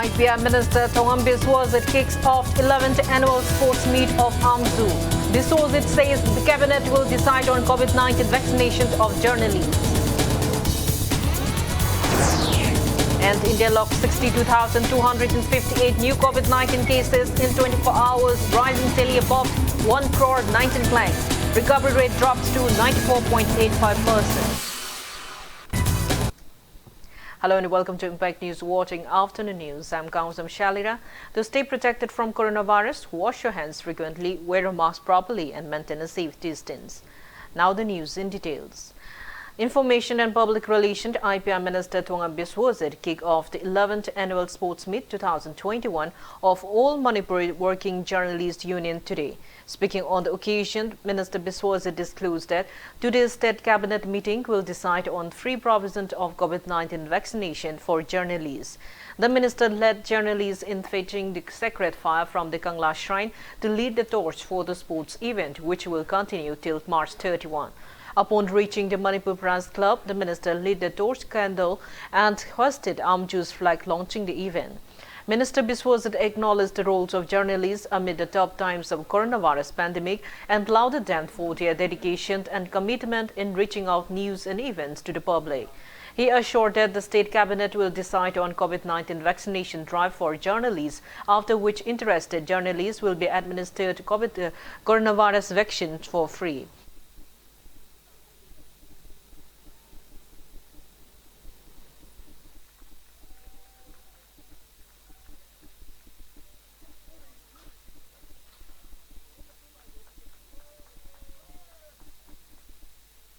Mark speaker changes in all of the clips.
Speaker 1: IPR Minister Thongam Biswazit kicks off 11th annual sports meet of AMZU. Biswazit says the cabinet will decide on COVID-19 vaccinations of journalists. And India logged 62,258 new COVID-19 cases in 24 hours, rising steadily above 1 crore 19 lakhs. Recovery rate drops to 94.85%. Hello and welcome to Impact News Watching Afternoon News. I'm Kausam Shalira. To stay protected from coronavirus, wash your hands frequently, wear a mask properly and maintain a safe distance. Now the news in details. Information and Public Relations IPR Minister Thongam Biswazit kicked off the 11th Annual Sports Meet 2021 of All Manipur Working Journalists Union today. Speaking on the occasion, Minister Biswazit disclosed that today's State Cabinet meeting will decide on free provision of COVID-19 vaccination for journalists. The minister led journalists in fetching the sacred fire from the Kangla Shrine to lead the torch for the sports event, which will continue till March 31. Upon reaching the Manipur Press Club, the minister lit the torch candle and hoisted AMZU's flag launching the event. Minister Biswazit acknowledged the roles of journalists amid the tough times of coronavirus pandemic and lauded them for their dedication and commitment in reaching out news and events to the public. He assured that the State Cabinet will decide on COVID-19 vaccination drive for journalists, after which interested journalists will be administered coronavirus vaccines for free.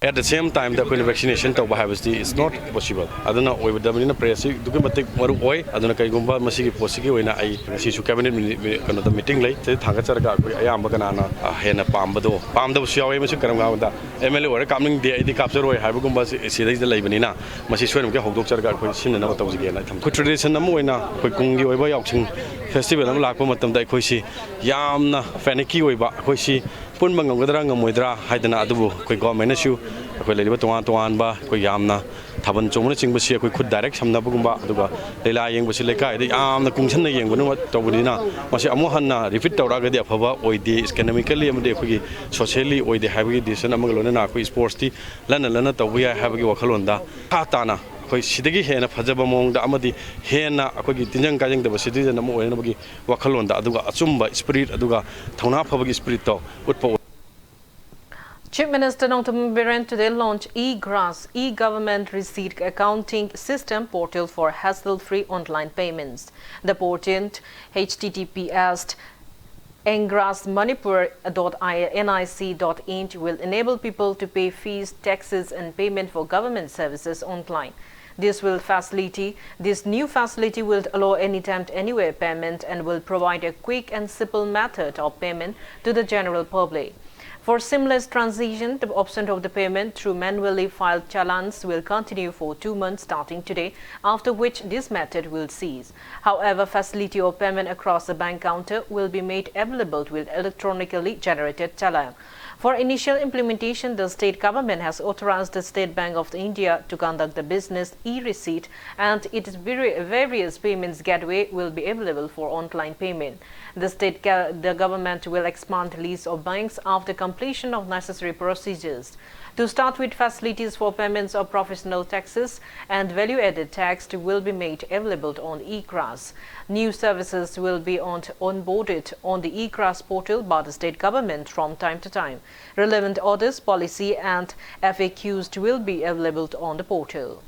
Speaker 2: At the same time, the vaccination is not possible. I don't know whether the press do Maruoi, I don't know Kagumba, Masiki Posiki, when I see cabinet meeting late, Tangatsarga, Ayamakanana, Hena Pambado, Pamdo Shaway, Masukaramanda, MLA or coming the capture, Habugumba, Sidas the Labanina, Masiswam, Hodoksarga, Sin and Autos again. Good tradition, Namuina, Kukungi, Auction Festival, Lakomatam, Daikoshi, Yamna, Faniki, Koshi. Pun menganggurang ngamudra haidana adu koi government issue koi leliba tuan ba koi yamna thaban chomna chingba si koi khud direct samna bugumba aduga leila yeng basi lekai de amna kungsan na yeng bunu tawbudina masi amu hanna repeat tawraga de afaba oide economically amde koi socially oide habagi decision amaglona na koi sports ti lana tawya habagi wakhalonda khatana koi sidagi hena phajaba mongda amadi hena akoi tinjang kajang da citizen amu oina bagi wakhalonda aduga achumba spirit aduga thona phabagi spirit to utpa.
Speaker 1: Chief Minister Nongtam Biren today launched e-GRAS, e-Government Receipt Accounting System portal for hassle-free online payments. The portal, https engrasmanipur.nic.in, will enable people to pay fees, taxes and payment for government services online. This new facility will allow anytime, anywhere payment and will provide a quick and simple method of payment to the general public. For seamless transition, the option of the payment through manually filed challans will continue for 2 months starting today, after which this method will cease. However, facility of payment across the bank counter will be made available with electronically generated challan. For initial implementation, the state government has authorized the State Bank of India to conduct the business e-receipt, and its various payments gateway will be available for online payment. The government will expand the list of banks after completion of necessary procedures. To start with, facilities for payments of professional taxes and value-added tax will be made available on e-GRAS. New services will be onboarded on the e-GRAS portal by the state government from time to time. Relevant orders, policy and FAQs will be available on the portal.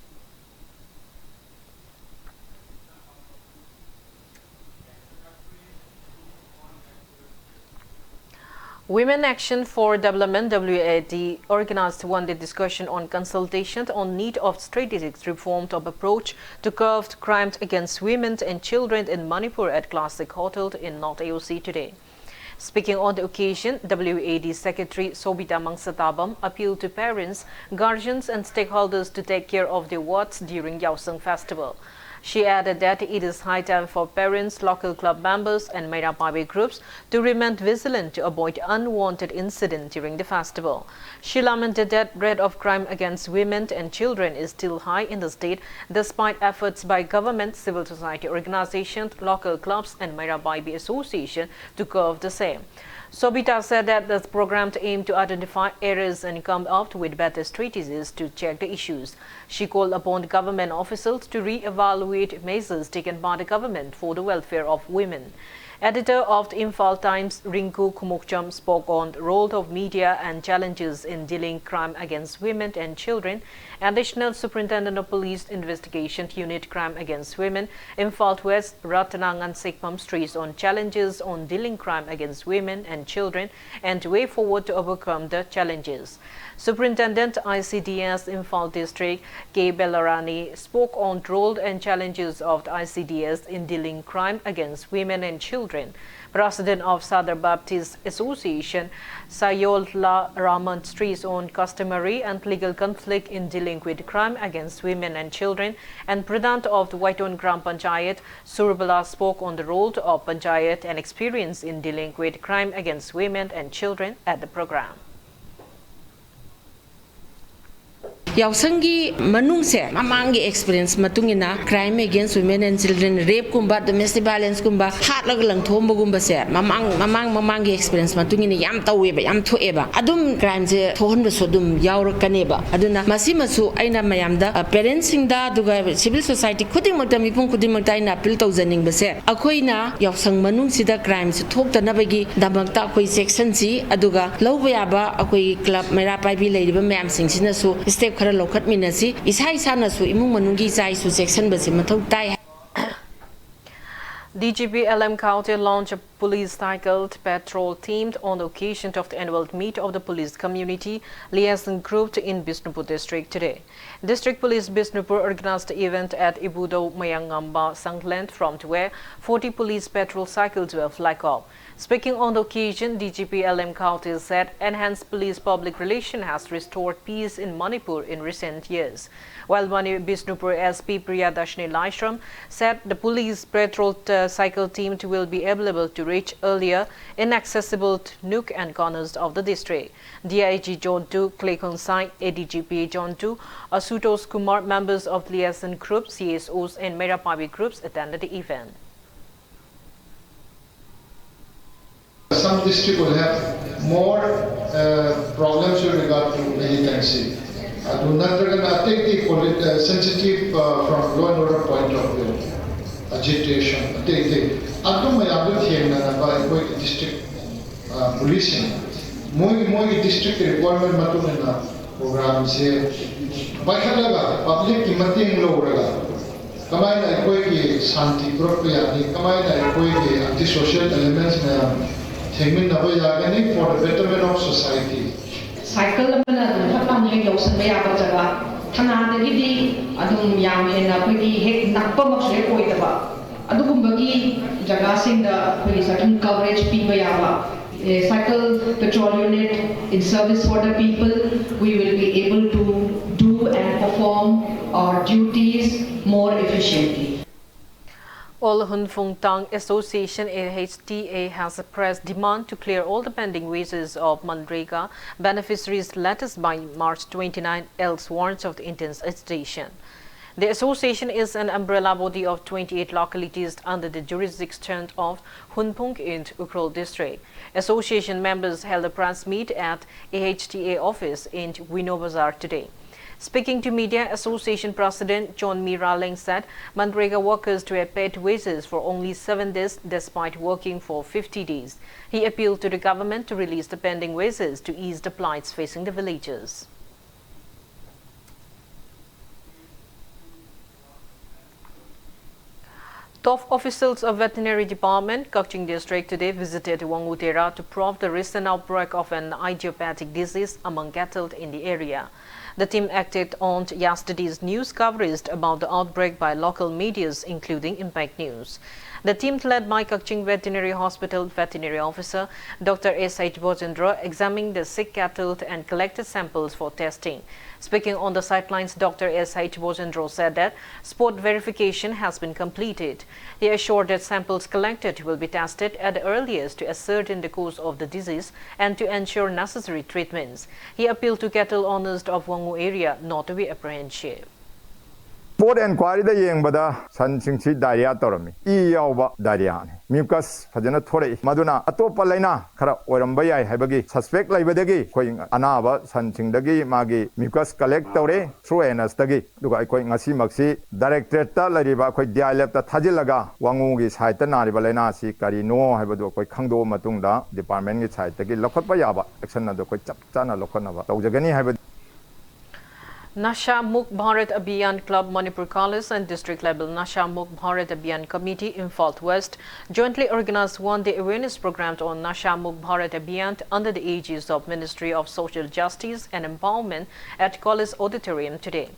Speaker 1: Women Action for Development (WAD) organized one-day discussion on consultation on need of strategic reform of approach to curb crimes against women and children in Manipur at Classic Hotel in North AOC today. Speaking on the occasion, WAD Secretary Sobita Mangsatabam appealed to parents, guardians and stakeholders to take care of their wards during Yaosang Festival. She added that it is high time for parents, local club members and Mairapabi groups to remain vigilant to avoid unwanted incidents during the festival. She lamented that rate of crime against women and children is still high in the state despite efforts by government, civil society organizations, local clubs and Mairapabi Association to curb the same. Sobita said that the program aimed to identify errors and come up with better strategies to check the issues. She called upon government officials to re-evaluate measures taken by the government for the welfare of women. Editor of the Imphal Times, Rinku Kumukcham, spoke on the role of media and challenges in dealing crime against women and children. Additional Superintendent of Police Investigation Unit Crime Against Women, Imphal West, Ratanangan Sikpam Streets on challenges on dealing crime against women and children and way forward to overcome the challenges. Superintendent ICDS Imphal District K. Bellarani spoke on the role and challenges of the ICDS in dealing crime against women and children. President of Sadar Baptist Association Sayola Raman Streets on customary and legal conflict in dealing with crime against women and children, and President of the Waiton Gram Panchayat Surabala spoke on the role of Panchayat and experience in dealing with crime against women and children at the program.
Speaker 3: Yausangi manungse mamangi experience matungina crime against women and children, rape kumba, domestic violence kumba, hat lagalang thomba gumba se mamangi experience matungina yam taweba yam thoeba adum crime se thohonba sodum yaurakkaneba aduna masimasu aina mayamda parents singda duga civil society khudingmakta mipum khudingmakta aina appeal tawjaningba se akoina yausang manungsida crime se thoktanabagi damakta akoi section si aduga lawba yaba akoi club Mairapabi leiba mayam singsina su step
Speaker 1: DGP LM County launched a police cycled patrol teamed on the occasion of the annual meet of the police community liaison group in Bishnupur district today. District Police Bishnupur organized the event at Ibudo Mayangamba Sangland from where 40 police patrol cycles were flagged off. Speaking on the occasion, DGP LM County said enhanced police public relation has restored peace in Manipur in recent years. While Bishnupur SP Priyadashni Laishram said the police patrol cycle team will be available to reach earlier inaccessible nook and corners of the district. DIG Zone 2 Clay Konsai, ADGP Zone 2, Asutos Kumar, members of liaison group, CSOs and Mairapabi groups attended the event.
Speaker 4: Some districts will have more problems with regard to militancy. I do not take the sensitive from law and order point of view, agitation. I do my district policing. More district requirement matuna programs here. By public imating low Kamaina Equity Santi Propia, Kamaina Equity anti-social elements for the betterment of society.
Speaker 5: Cycle cycle patrol unit in service for the people. We will be able to do and perform our duties more efficiently.
Speaker 1: All Hun Fung Tang Association AHTA has expressed demand to clear all the pending wages of Manrega beneficiaries' letters by March 29, else warrants of the intense agitation. The association is an umbrella body of 28 localities under the jurisdiction of Hunpung in Ukhrul district. Association members held a press meet at AHTA office in Wino Bazar today. Speaking to media, Association President John Miraling said Manrega workers to have paid wages for only 7 days despite working for 50 days. He appealed to the government to release the pending wages to ease the plights facing the villagers. Top officials of Veterinary Department, Kaching District today visited Wangutera to probe the recent outbreak of an idiopathic disease among cattle in the area. The team acted on yesterday's news coverage about the outbreak by local medias, including Impact News. The team led by Kakching Veterinary Hospital veterinary officer Dr. S.H. Bojendra examined the sick cattle and collected samples for testing. Speaking on the sidelines, Dr. S.H. Bojendra said that spot verification has been completed. He assured that samples collected will be tested at the earliest to ascertain the cause of the disease and to ensure necessary treatments. He appealed to cattle owners of Wangu area not to be apprehensive.
Speaker 6: Board inquiry the yeng bada san singsi diarrhea torami e yauba diarrhea mucus fajana thore maduna atopa laina khara oiramba yai haibagi suspect laibadagi koi anaba san singdagi magi mucus collect tore through anus dagi duga koi ngasi maksi directorate ta lariba koi dialab ta thajilaga wangu gi site na riba laina si kari no haibadu koi khangdo matungda department gi site dagi lokhotpa yaba action na do koi chap chana lokhona ba tawjagani haibadu
Speaker 1: Nasha Muk Bharat Abhiyan Club Manipur College and District Level Nasha Muk Bharat Abhiyan Committee in Imphal West jointly organized one-day awareness program on Nasha Muk Bharat Abhiyan under the aegis of Ministry of Social Justice and Empowerment at College Auditorium today.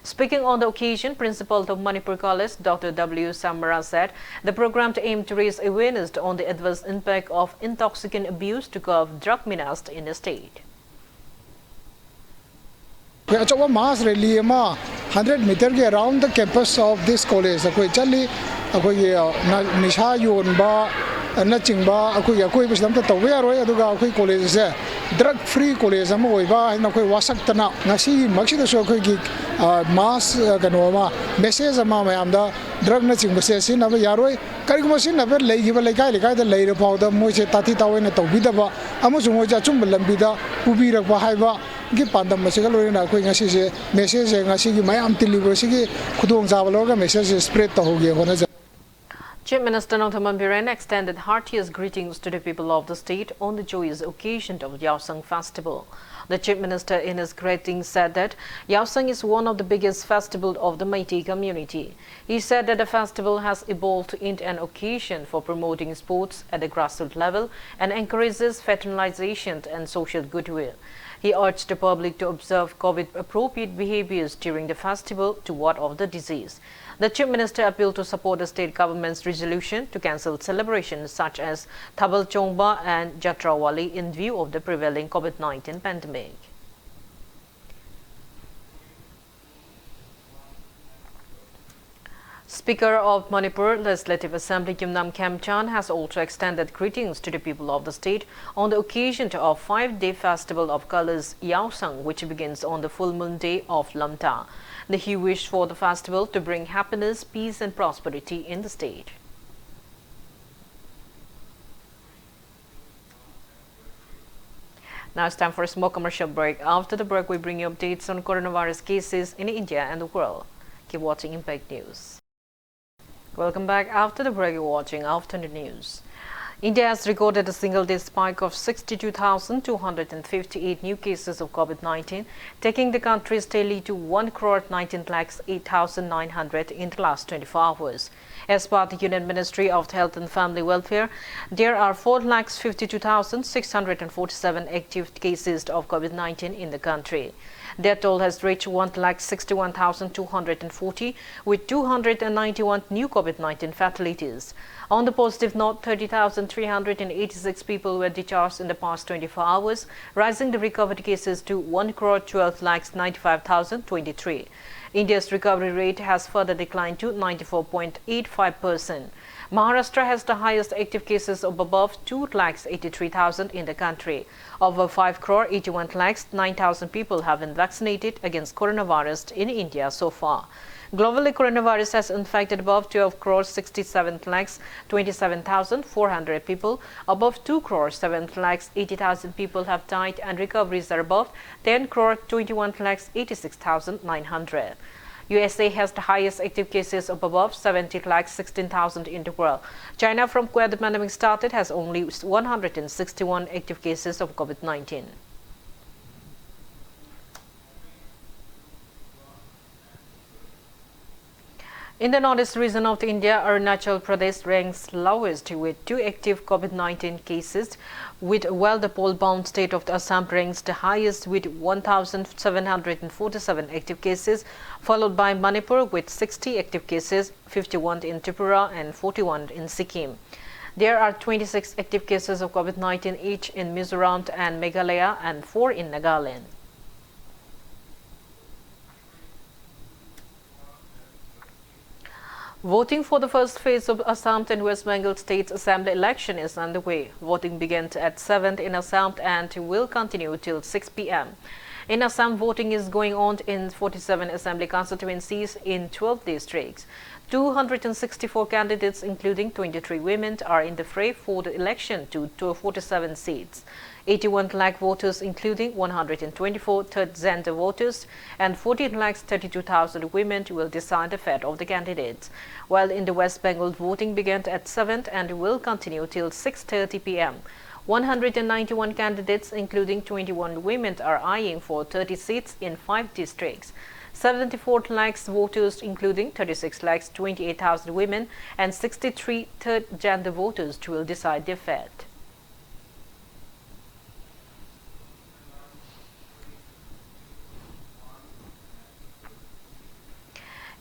Speaker 1: Speaking on the occasion, Principal of Manipur College, Dr. W. Samara said the program aimed to raise awareness on the adverse impact of intoxicant abuse to curb drug menace in the state.
Speaker 7: A mass rally 100 meters around the campus of this college. Chali Nisha Yunba Nachingba, Bislam Tawea, college, drug free college, Amoiba, and Wasaktana, Nasi, Maxida Shoki, mass Ganoma, messages among the drug nursing Bessin of Yaroi, Karigumasin never lay give a leka, the later powder, Moche Tati Tawen at Tobidaba, Amozumoja Chumbelambida, Ubira Bahaiba. Pandam Masikalorina Queen Assisi, message and Asigi, my Auntie Libosigi, Kudung Zavaloga, message spread to Hogi.
Speaker 1: Chief Minister Nongthaman Biren extended heartiest greetings to the people of the state on the joyous occasion of Yaosang Festival. The Chief Minister in his greeting said that Yaosang is one of the biggest festivals of the Meitei community. He said that the festival has evolved into an occasion for promoting sports at the grassroots level and encourages fraternization and social goodwill. He urged the public to observe COVID-appropriate behaviors during the festival to ward off the disease. The Chief Minister appealed to support the state government's resolution to cancel celebrations such as Thabal Chongba and Jatrawali in view of the prevailing COVID-19 pandemic. Speaker of Manipur Legislative Assembly Yumnam Khamchan has also extended greetings to the people of the state on the occasion of 5-day Festival of Colors Yaosang, which begins on the full moon day of Lamta. He wished for the festival to bring happiness, peace and prosperity in the state. Now it's time for a small commercial break. After the break, we bring you updates on coronavirus cases in India and the world. Keep watching Impact News. Welcome back. After the break, you're watching Afternoon News. India has recorded a single-day spike of 62,258 new cases of COVID-19, taking the country's tally to 1,19,08,900 in the last 24 hours. As per the Union Ministry of Health and Family Welfare, there are 4,52,647 active cases of COVID-19 in the country. Their toll has reached 1,61,240 with 291 new COVID-19 fatalities. On the positive note, 30,386 people were discharged in the past 24 hours, rising the recovered cases to 1,12,95,023. India's recovery rate has further declined to 94.85%. Maharashtra has the highest active cases of above 2,83,000 in the country. Over 5,81,09,000 people have been vaccinated against coronavirus in India so far. Globally, coronavirus has infected above 12,67,27,400 people. Above 2,7,80,000 people have died, and recoveries are above 10,21,86,900. USA has the highest active cases of above 70,16,000 in the world. China, from where the pandemic started, has only 161 active cases of COVID-19. In the northeast region of India, Arunachal Pradesh ranks lowest with 2 active COVID-19 cases, while the poll-bound state of Assam ranks the highest with 1,747 active cases, followed by Manipur with 60 active cases, 51 in Tripura and 41 in Sikkim. There are 26 active cases of COVID-19 each in Mizoram and Meghalaya and 4 in Nagaland. Voting for the first phase of Assam and West Bengal State Assembly election is underway. Voting began at 7 in Assam and will continue till 6 p.m. In Assam, voting is going on in 47 assembly constituencies in 12 districts. 264 candidates, including 23 women, are in the fray for the election to 47 seats. 81 lakh voters, including 124 third-gender voters and 14,32,000 women, will decide the fate of the candidates. While in the West Bengal, voting began at 7 and will continue till 6:30 p.m. 191 candidates, including 21 women, are eyeing for 30 seats in 5 districts. 74 lakhs voters, including 36 lakhs 28,000 women and 63 third-gender voters, will decide their fate.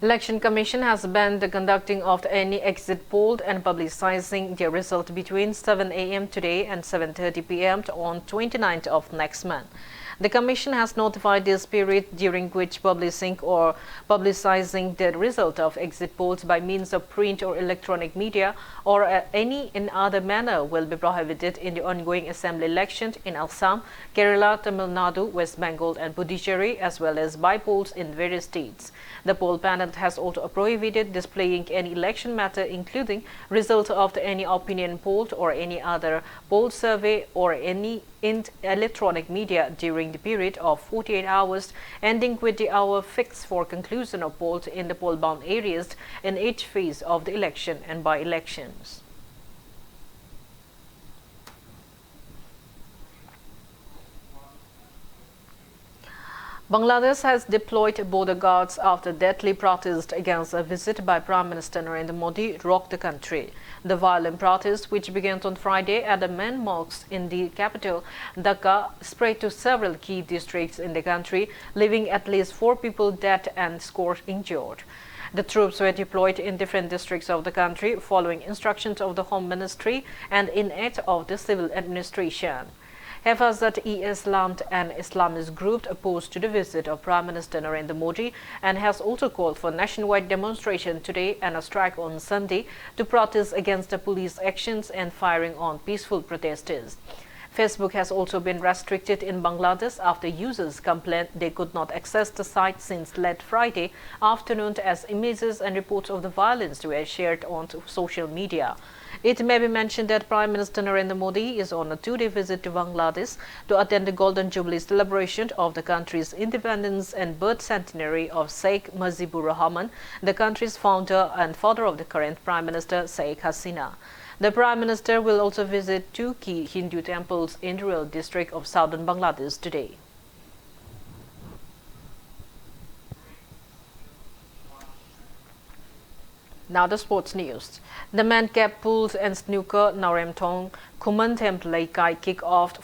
Speaker 1: Election Commission has banned the conducting of any exit poll and publicizing their result between 7 a.m. today and 7:30 p.m. on 29th of next month. The Commission has notified this period during which publishing or publicizing the result of exit polls by means of print or electronic media or any in other manner will be prohibited in the ongoing assembly elections in Assam, Kerala, Tamil Nadu, West Bengal and Puducherry, as well as by polls in various states. The poll panel has also prohibited displaying any election matter, including results of any opinion poll or any other poll survey or any in electronic media during the period of 48 hours, ending with the hour fixed for conclusion of polls in the poll-bound areas in each phase of the election and by-elections. Bangladesh has deployed border guards after deadly protest against a visit by Prime Minister Narendra Modi rocked the country. The violent protest, which began on Friday at the main mosque in the capital, Dhaka, spread to several key districts in the country, leaving at least 4 people dead and scores injured. The troops were deployed in different districts of the country following instructions of the Home Ministry and in aid of the civil administration. Hafazat-e-Islam, an Islamist group opposed to the visit of Prime Minister Narendra Modi, and has also called for nationwide demonstration today and a strike on Sunday to protest against the police actions and firing on peaceful protesters. Facebook has also been restricted in Bangladesh after users complained they could not access the site since late Friday afternoon as images and reports of the violence were shared on social media. It may be mentioned that Prime Minister Narendra Modi is on a 2-day visit to Bangladesh to attend the Golden Jubilee celebration of the country's independence and birth centenary of Sheikh Mujibur Rahman, the country's founder and father of the current Prime Minister Sheikh Hasina. The Prime Minister will also visit 2 key Hindu temples in the rural district of southern Bangladesh today. Now the sports news. The Mancap Pools and Snooker Naremthong Kumantham Laikai kick off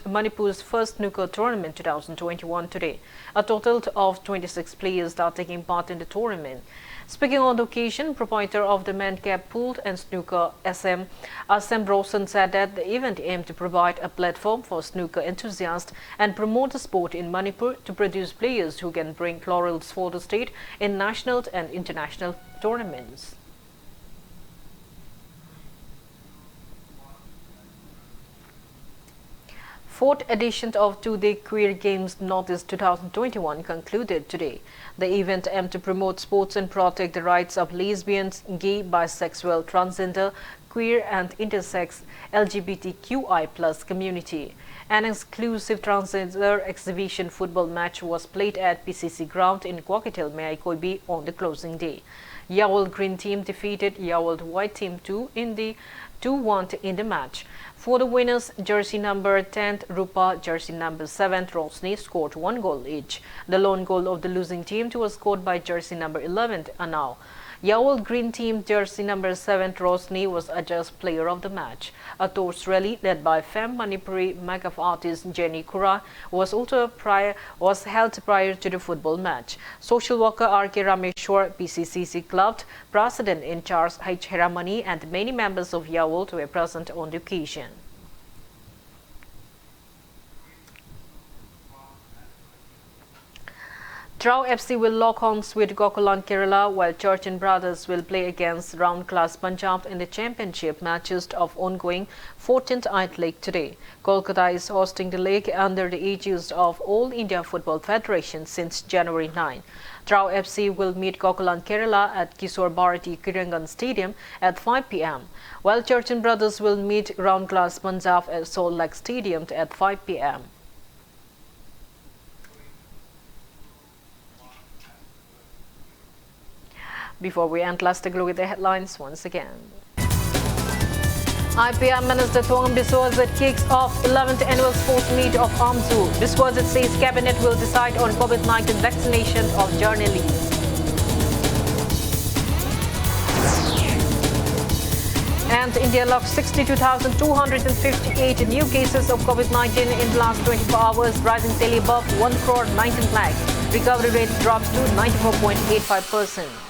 Speaker 1: Manipur's first snooker tournament 2021 today. A total of 26 players are taking part in the tournament. Speaking on the occasion, proprietor of the Mancap Pool and Snooker SM Rosen said that the event aimed to provide a platform for snooker enthusiasts and promote the sport in Manipur to produce players who can bring laurels for the state in national and international tournaments. Fourth edition of 2-day Queer Games Northeast 2021 concluded today. The event aimed to promote sports and protect the rights of lesbians, gay, bisexual, transgender, queer and intersex LGBTQI+ community. An exclusive transgender exhibition football match was played at PCC ground in Kwakitel, Meaikoibi on the closing day. Yaold Green Team defeated Yaold White Team 2-1 in the match. For the winners, jersey number 10 Rupa, jersey number 7 Rosni scored 1 goal each. The lone goal of the losing team was scored by jersey number 11 Anau. Yaul Green Team jersey number 7 Rosni was adjudged player of the match. A torch rally led by femme Manipuri makeup artist Jenny Kura was held prior to the football match. Social worker R.K. Rameshwar, PCCC club president in charge H. Heramani and many members of Yaul were present on the occasion. Trau FC will lock horns with Gokulam Kerala, while Church and Brothers will play against Round Class Punjab in the championship matches of ongoing 14th Eight League today. Kolkata is hosting the league under the aegis of All India Football Federation since January 9. Trau FC will meet Gokulam Kerala at Kishore Bharati Kirangan Stadium at 5 p.m., while Church and Brothers will meet Round Class Punjab at Salt Lake Stadium at 5 p.m. Before we end, let's take a look at the headlines once again. IPM Minister Thongam Biswajit kicks off 11th annual sports meet of AMZU. Biswajit says cabinet will decide on COVID-19 vaccination of journalists. And India logged 62,258 new cases of COVID-19 in the last 24 hours, rising daily above 1 crore 19 lakh. Recovery rate drops to 94.85%.